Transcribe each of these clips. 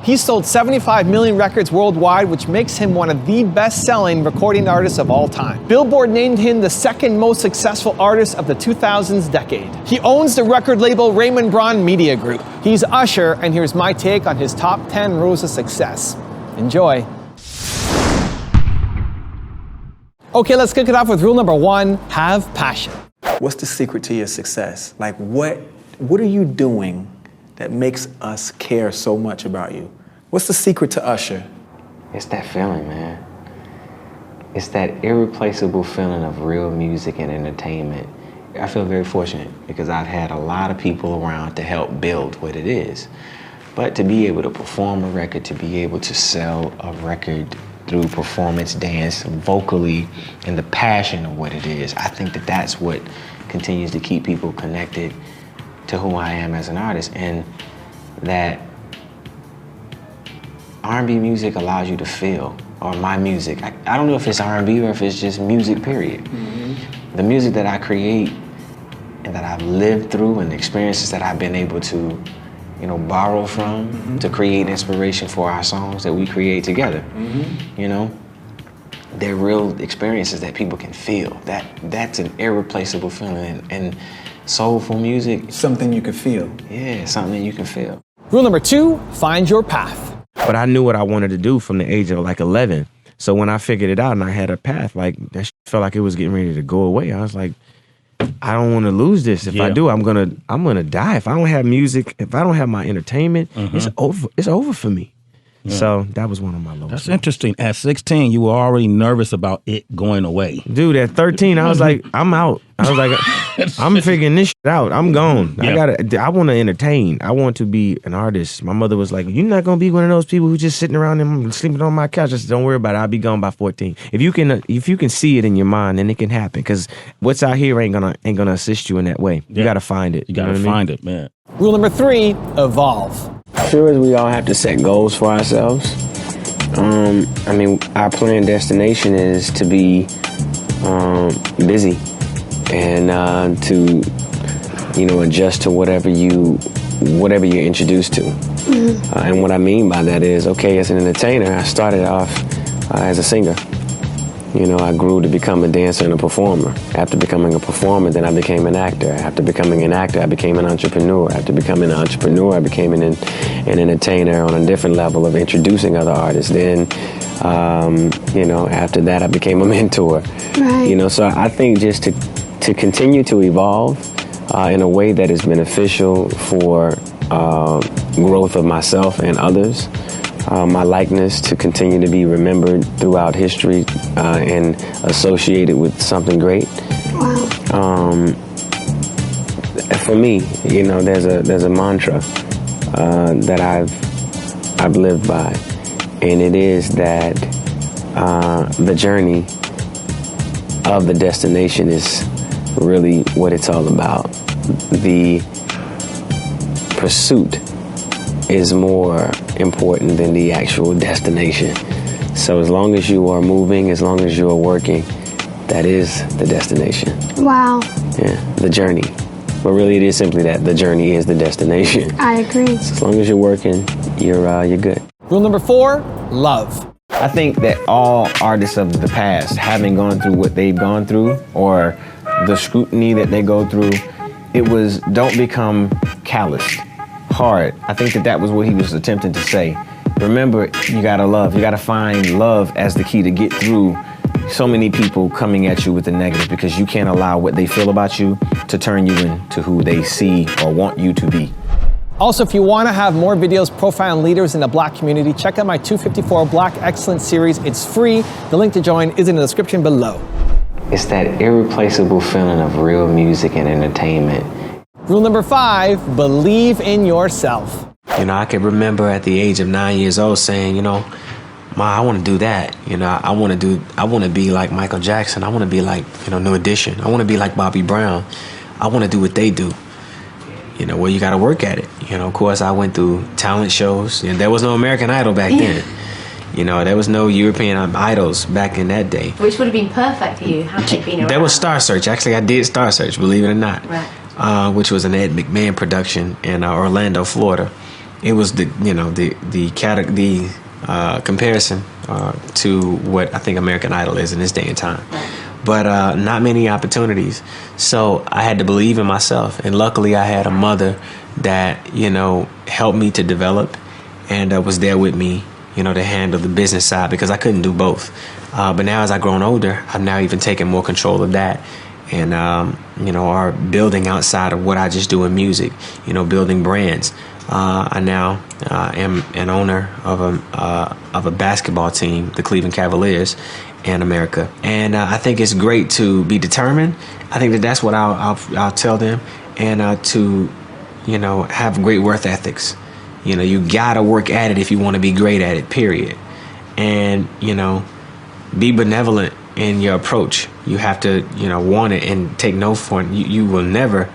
He's sold 75 million records worldwide, which makes him one of the best-selling recording artists of all time. Billboard named him the second most successful artist of the 2000s decade. He owns the record label Raymond Media Group. He's Usher, and here's my take on his top 10 rules of success. Enjoy. Okay, let's kick it off with rule number 1, have passion. What's the secret to your success? Like, what are you doing that makes us care so much about you? What's the secret to Usher? It's that feeling, man. It's that irreplaceable feeling of real music and entertainment. I feel very fortunate because I've had a lot of people around to help build what it is. But to be able to perform a record, to be able to sell a record through performance, dance, vocally, and the passion of what it is, I think that that's what continues to keep people connected to who I am as an artist, and that R&B music allows you to feel, or my music. I don't know if it's R&B or if it's just music, period. The music that I create and that I've lived through and the experiences that I've been able to, borrow from to create inspiration for our songs that we create together. They're real experiences that people can feel. That's an irreplaceable feeling. And soulful music. Something you can feel. Yeah, something you can feel. Rule number 2, find your path. But I knew what I wanted to do from the age of like 11. So when I figured it out and I had a path, like that felt like it was getting ready to go away. I was like, I don't want to lose this. If I do, I'm gonna die. If I don't have music, if I don't have my entertainment, it's over. It's over for me. Yeah. So that was one of my lowest. That's interesting. At 16, you were already nervous about it going away. Dude, at 13, I was like, I'm out. I was like, I'm figuring this shit out. I'm gone. Yeah. I want to entertain. I want to be an artist. My mother was like, you're not going to be one of those people who just sitting around and sleeping on my couch. I said, don't worry about it. I'll be gone by 14. If you can see it in your mind, then it can happen. Because what's out here ain't gonna assist you in that way. You got to find it. You got to find it, man. Rule number 3, evolve. Sure as we all have to set goals for ourselves. Our planned destination is to be busy and to, adjust to whatever you're introduced to. And what I mean by that is, okay, as an entertainer, I started off as a singer. I grew to become a dancer and a performer. After becoming a performer, then I became an actor. After becoming an actor, I became an entrepreneur. After becoming an entrepreneur, I became an entertainer on a different level of introducing other artists. Then, after that, I became a mentor. Right. So I think just to continue to evolve in a way that is beneficial for growth of myself and others. My likeness to continue to be remembered throughout history and associated with something great. Wow. For me, there's a mantra that I've lived by, and it is that the journey of the destination is really what it's all about. The pursuit is more important than the actual destination. So as long as you are moving, as long as you are working, that is the destination. Wow. Yeah, the journey. But really it is simply that. The journey is the destination. I agree. So as long as you're working, you're good. Rule number 4, love. I think that all artists of the past, having gone through what they've gone through or the scrutiny that they go through, it was don't become calloused. Hard. I think that was what he was attempting to say. Remember, you gotta love. You gotta find love as the key to get through so many people coming at you with the negative, because you can't allow what they feel about you to turn you into who they see or want you to be. Also, if you want to have more videos profiling leaders in the Black community, check out my 254 Black Excellence series. It's free. The link to join is in the description below. It's that irreplaceable feeling of real music and entertainment. Rule number 5, believe in yourself. I can remember at the age of 9 years old saying, Ma, I want to do that. I want to be like Michael Jackson. I want to be like, New Edition. I want to be like Bobby Brown. I want to do what they do. Well, you got to work at it. Of course, I went through talent shows. There was no American Idol back then. There was no European Idols back in that day. Which would have been perfect for you had they been around. There was Star Search. Actually, I did Star Search, believe it or not. Right. Which was an Ed McMahon production in Orlando, Florida. it was the comparison to what I think American Idol is in this day and time. But not many opportunities. So I had to believe in myself. And luckily I had a mother that, helped me to develop and was there with me, to handle the business side because I couldn't do both. But now as I've grown older, I've now even taken more control of that and, are building outside of what I just do in music, building brands. I now am an owner of a basketball team, the Cleveland Cavaliers, in America, and I think it's great to be determined. I think that's what I'll tell them, and to have great work ethics. You gotta work at it if you want to be great at it. Period. And be benevolent in your approach. You have to want it and take no for it. You will never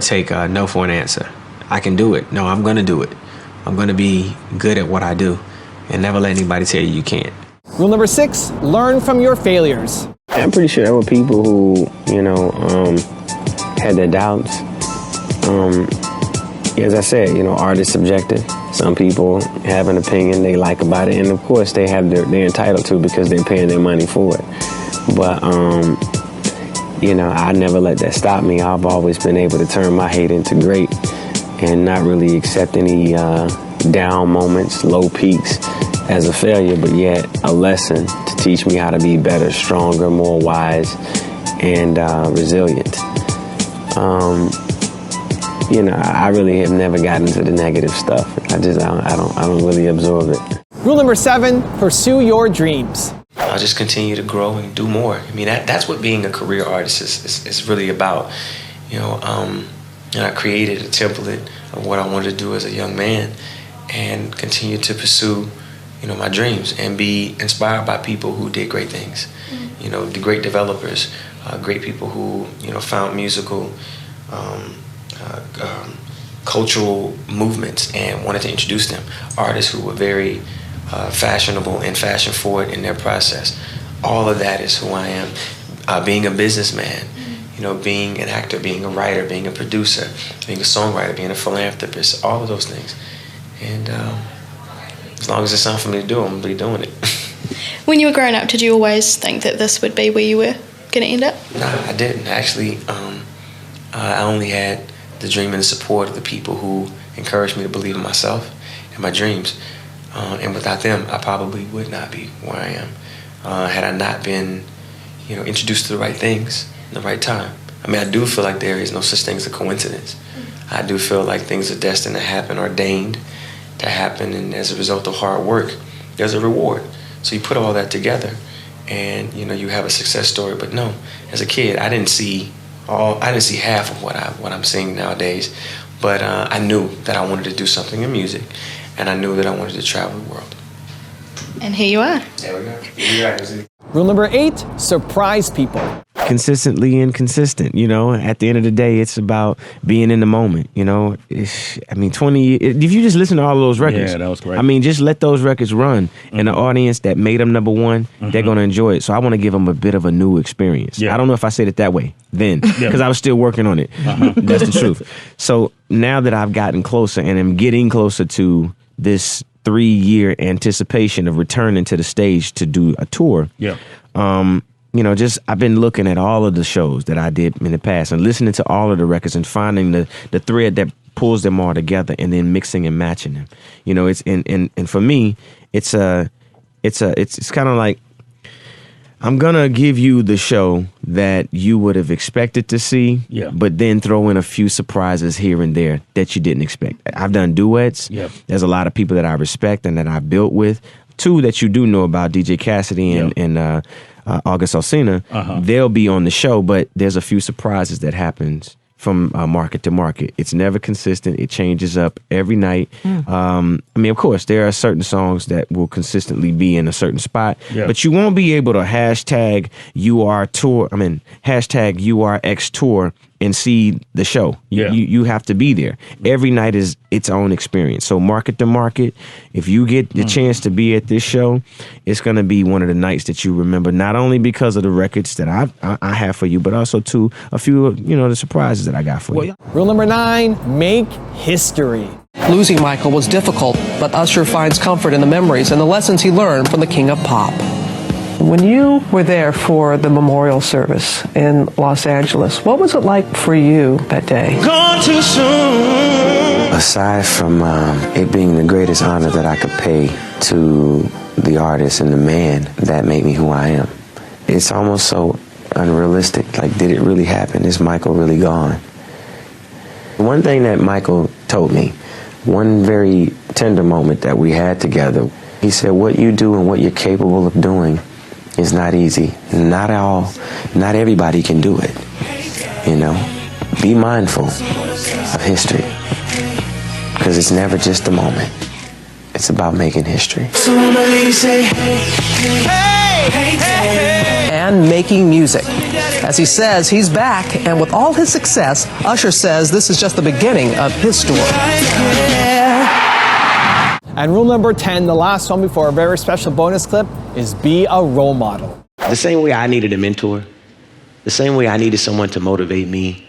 take no for an answer. I can do it. No, I'm going to do it. I'm going to be good at what I do and never let anybody tell you can't. Rule number 6, learn from your failures. I'm pretty sure there were people who, had their doubts. As I said, art is subjective. Some people have an opinion they like about it, and of course they're entitled to because they're paying their money for it. But, I never let that stop me. I've always been able to turn my hate into great and not really accept any down moments, low peaks as a failure, but yet a lesson to teach me how to be better, stronger, more wise, and resilient. I really have never gotten into the negative stuff. I don't really absorb it. Rule number 7, pursue your dreams. I'll just continue to grow and do more. I mean, that's what being a career artist is really about. I created a template of what I wanted to do as a young man and continue to pursue, my dreams and be inspired by people who did great things. The great developers, great people who, found musical, cultural movements and wanted to introduce them. Artists who were very fashionable and fashion forward in their process. All of that is who I am. Being a businessman, being an actor, being a writer, being a producer, being a songwriter, being a philanthropist, all of those things. And as long as it's something for me to do, I'm going to be doing it. When you were growing up, did you always think that this would be where you were going to end up? No, I didn't. Actually, I only had the dream and the support of the people who encouraged me to believe in myself and my dreams. And without them, I probably would not be where I am. Had I not been, introduced to the right things in the right time. I mean, I do feel like there is no such thing as a coincidence. I do feel like things are destined to happen, ordained to happen, and as a result of hard work, there's a reward. So you put all that together, and you have a success story. But no, as a kid, I didn't see half of what I'm seeing nowadays. But I knew that I wanted to do something in music, and I knew that I wanted to travel the world. And here you are. There we go. You're right. Rule number 8, surprise people. Consistently inconsistent. At the end of the day, it's about being in the moment. 20, if you just listen to all of those records, yeah, that was great. Just let those records run, and the audience that made them number one, they're going to enjoy it. So I want to give them a bit of a new experience. I don't know if I said it that way then, because I was still working on it. That's the truth. So now that I've gotten closer and am getting closer to this 3-year anticipation of returning to the stage to do a tour. I've been looking at all of the shows that I did in the past and listening to all of the records and finding the thread that pulls them all together and then mixing and matching them. It's and for me, it's kind of like, I'm gonna give you the show that you would have expected to see, but then throw in a few surprises here and there that you didn't expect. I've done duets. There's a lot of people that I respect and that I've built with. 2 that you do know about, DJ Cassidy and August Alsina. They'll be on the show, but there's a few surprises that happens from market to market. It's never consistent. It changes up every night. Of course, there are certain songs that will consistently be in a certain spot, but you won't be able to hashtag URX tour and see the show. You have to be there. Every night is its own experience. So market to market, if you get the chance to be at this show, it's going to be one of the nights that you remember, not only because of the records that I have for you, but also to a few of, the surprises that I got for you. Rule number 9, make history. Losing Michael was difficult, but Usher finds comfort in the memories and the lessons he learned from the King of Pop. When you were there for the memorial service in Los Angeles, what was it like for you that day? Gone too soon. Aside from it being the greatest honor that I could pay to the artist and the man that made me who I am, it's almost so unrealistic. Like, did it really happen? Is Michael really gone? One thing that Michael told me, one very tender moment that we had together, he said, what you do and what you're capable of doing is not easy. Not everybody can do it. Be mindful of history, because it's never just a moment. It's about making history. And making music. As he says, he's back, and with all his success, Usher says this is just the beginning of his story. And rule number 10, the last one before a very special bonus clip, is be a role model. The same way I needed a mentor, the same way I needed someone to motivate me,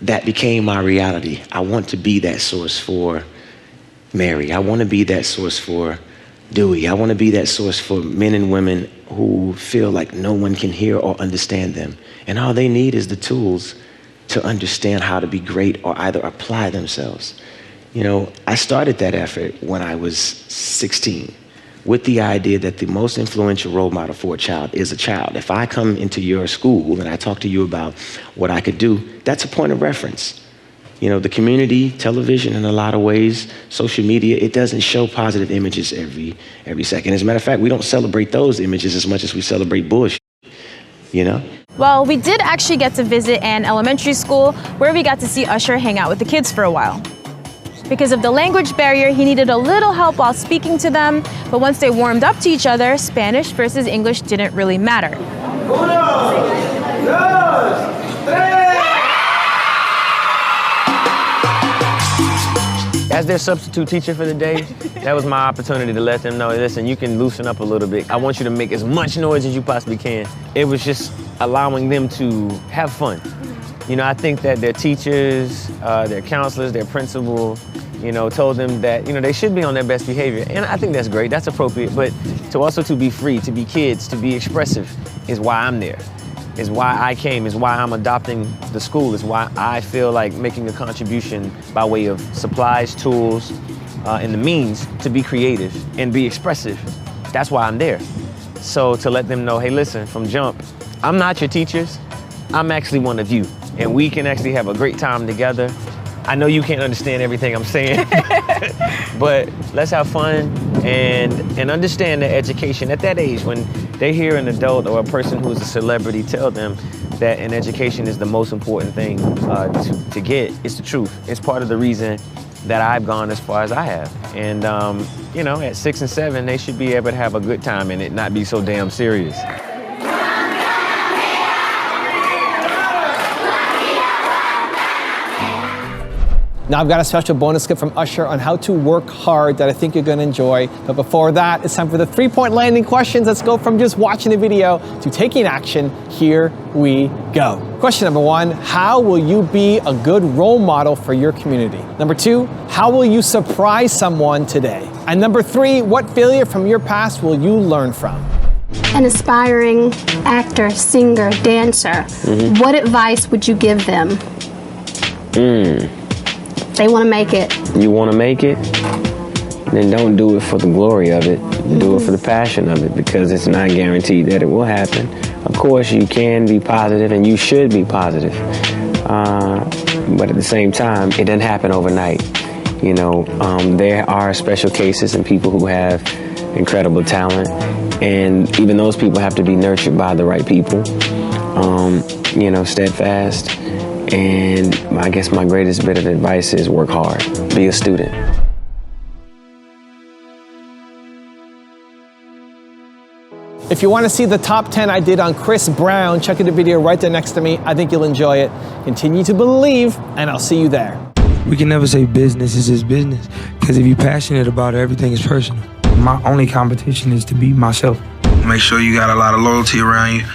that became my reality. I want to be that source for Mary. I want to be that source for Dewey. I want to be that source for men and women who feel like no one can hear or understand them. And all they need is the tools to understand how to be great or either apply themselves. I started that effort when I was 16 with the idea that the most influential role model for a child is a child. If I come into your school and I talk to you about what I could do, that's a point of reference. The community, television in a lot of ways, social media, it doesn't show positive images every second. As a matter of fact, we don't celebrate those images as much as we celebrate bullshit, Well, we did actually get to visit an elementary school where we got to see Usher hang out with the kids for a while. Because of the language barrier, he needed a little help while speaking to them, but once they warmed up to each other, Spanish versus English didn't really matter. As their substitute teacher for the day, that was my opportunity to let them know, listen, you can loosen up a little bit. I want you to make as much noise as you possibly can. It was just allowing them to have fun. I think that their teachers, their counselors, their principal, told them that, they should be on their best behavior. And I think that's great, that's appropriate. But to be free, to be kids, to be expressive is why I'm there. Is why I came, is why I'm adopting the school, is why I feel like making a contribution by way of supplies, tools, and the means to be creative and be expressive. That's why I'm there. So to let them know, hey, listen, from jump, I'm not your teachers, I'm actually one of you. And we can actually have a great time together. I know you can't understand everything I'm saying, but let's have fun and understand that education at that age, when they hear an adult or a person who's a celebrity tell them that an education is the most important thing to get, it's the truth. It's part of the reason that I've gone as far as I have. And, at 6 and 7, they should be able to have a good time and it not be so damn serious. Now I've got a special bonus clip from Usher on how to work hard that I think you're gonna enjoy. But before that, it's time for the 3-point landing questions. Let's go from just watching the video to taking action. Here we go. Question number 1, how will you be a good role model for your community? Number 2, how will you surprise someone today? And number 3, what failure from your past will you learn from? An aspiring actor, singer, dancer, what advice would you give them? They want to make it. You want to make it? Then don't do it for the glory of it. Do it for the passion of it, because it's not guaranteed that it will happen. Of course, you can be positive and you should be positive. But at the same time, it doesn't happen overnight. There are special cases and people who have incredible talent, and even those people have to be nurtured by the right people. Steadfast. And I guess my greatest bit of advice is work hard. Be a student. If you want to see the top 10 I did on Chris Brown, check out the video right there next to me. I think you'll enjoy it. Continue to believe, and I'll see you there. We can never say business is just business, because if you're passionate about it, everything is personal. My only competition is to be myself. Make sure you got a lot of loyalty around you.